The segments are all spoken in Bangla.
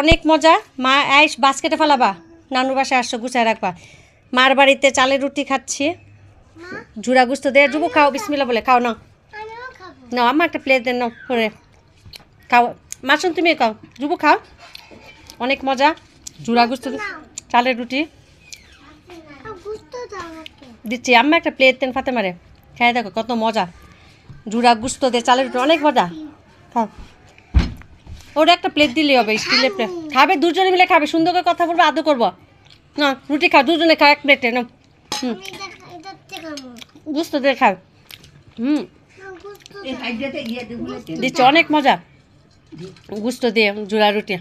অনেক মজা। মা আইস বাস্কেটে ফেলাবা, নানুর বাসায় আসছো গুছায় রাখবা। মার বাড়িতে চালের রুটি খাচ্ছি, ঝুরা গুস্ত দিয়ে। যুবু খাও, বিসমিল্লাহ বলে খাও। না না, আমার একটা প্লেট দেন, নাও করে খাও। মাসুম তুমি খাও, যুবু খাও। অনেক মজা, ঝুরা গুস্ত চালের রুটি দিচ্ছি। আম্মা একটা প্লেট দেন ফাতেমারে, খাই দেখো কত মজা। ঝুরা গুস্ত দিয়ে চালের রুটি অনেক মজা। খাও, ওটা একটা প্লেট দিলেই হবে, স্টিলের প্লেট। খাবে দুজনে মিলে খাবে, সুন্দর করে কথা বলবো, আদর করবো। না রুটি খাও, দুজনে খাও এক প্লেটে। না গুস্ত দিয়ে খাও। দিচ্ছি অনেক মজা, গুস্ত দিয়ে জুড়া রুটি।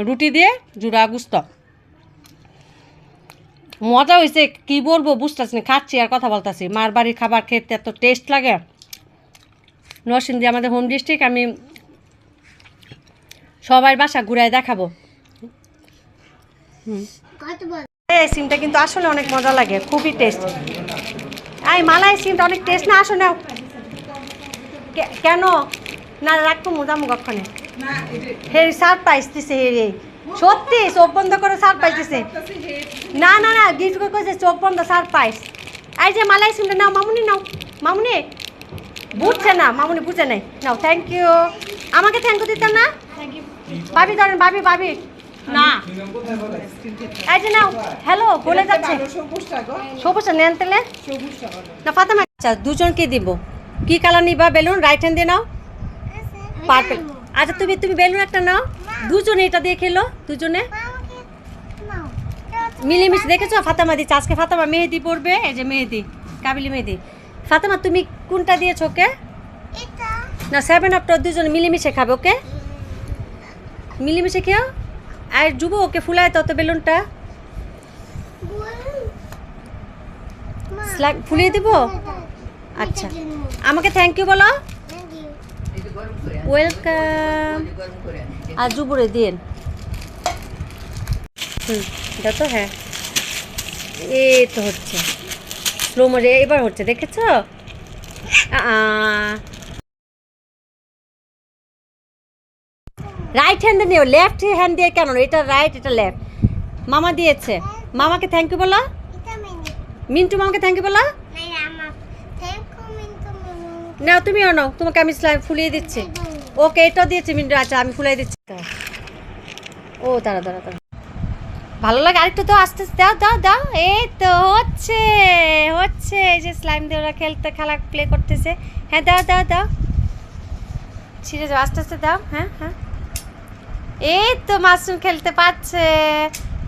রুটি দিয়ে জুড়া গুস্ত মজা হয়েছে, কি বলবো বুঝতেছি না। খাচ্ছি আর কথা বলতেছি। মার বাড়ির খাবার খেতে এত টেস্ট লাগে। নরসিংদী আমাদের হোম ডিস্ট্রিক্ট। আমি সবাই বাসা ঘুরায় দেখাবো। এই সিমটা কিন্তু আসলে অনেক মজা লাগে, খুবই টেস্ট। এই মালাই সিমটা অনেক টেস্ট না? আসো নাও। কেন না রাখবো মোজামুখ ওখানে। হে সারপ্রাইজ দিছে, হে সত্যি চোখ বন্ধ করে সারপ্রাইজ দিছে। না না না, গিফট করে কইছে চোখ বন্ধ সারপ্রাইজ। এই যে মালাই সিমটা নাও মামুনি, নাও মামুনি। বুঝছে না মামুনি, বুঝে নাই। নাও, থ্যাংক ইউ। আমাকে থ্যাংক ইউ দিতেন না? ভাবি ধরেন, ভাবি ভাবি না। এই যে নাও, হ্যালো বলে যাচ্ছে। সবুজটা নেন তাহলে না ফাতেমা। আচ্ছা দুজনকে দিব। কি কালার নিবা? বেলুন রাইট হ্যান্ড দিয়ে নাও। পার্পল। আচ্ছা তুমি তুমি বেলুন একটা নাও, দুজনে এটা দিয়ে খেলো। দুজনে মিলেমিশে। দেখেছো ফাতেমা দিচ্ছে আজকে। ফাতেমা মেহেদি পড়বে, এই যে মেহেদি, কাবিলি মেহেদি। ফাতেমা তুমি কোনটা দিয়েছো ওকে? না 7 আপটা দুজনে মিলেমিশে খাবে। ওকে মিলেমিশে খেও। আর যুব ওকে ফুলায় তো বেলুনটা ফুলিয়ে দিব। আচ্ছা আমাকে থ্যাংক ইউ বলো। ওয়েলকাম। আর যুবরে দিন। দেখো, হ্যাঁ এই তো হচ্ছে স্লো মোডে এবার হচ্ছে, দেখেছ? রাইট হ্যান্ডে নিও, লেফট হ্যান্ড দিয়ে কেন? এটা রাইট, এটা লেফট। মামা দিয়েছে, মামাকে থ্যাংক ইউ বলো। মিন্টু মামাকে থ্যাংক ইউ বলো। নাও তুমিও নাও, তোমাকে আমি ফুলিয়ে দিচ্ছি। ওকে এটাও দিয়েছি মিন্টু। আচ্ছা আমি ফুলিয়ে দিচ্ছি। ও দাঁড়া দাঁড়া দাঁড়া, ভালো লাগে। আরেকটু তো আস্তে আস্তে দাও দাও দাও। এই তো হচ্ছে হচ্ছে, এই যে স্লাইম দিয়ে ওরা খেলা প্লে করতেছে। হ্যাঁ দাও দাও দাও, ছিঁড়ে যাও, আস্তে আস্তে দাও। হ্যাঁ হ্যাঁ, এই তো মাশরুম খেলতে পারছে।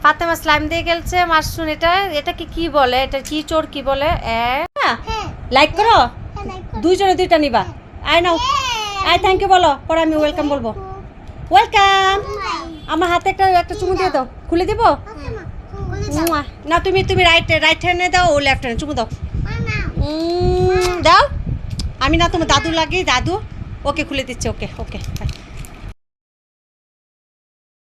ফাতেমা স্লাইম দিয়ে খেলছে। মাশরুম এটা এটা কি বলে? এটা কি চোর কি বলে? লাইক করো, দুইজনে দুইটা নিবা। আয় নাও, আয় থ্যাংক ইউ বলো, পরে আমি ওয়েলকাম বলবো। ওয়েলকাম। আমার হাতে একটা চুমু দিয়ে দাও, খুলে দিব না? তুমি তুমি রাইট হ্যান্ডে দাও, ও লেফট হ্যান্ডে চুমু দাও। দাও। আমি না তোমার দাদু লাগে, দাদু। ওকে খুলে দিচ্ছে। ওকে ওকে।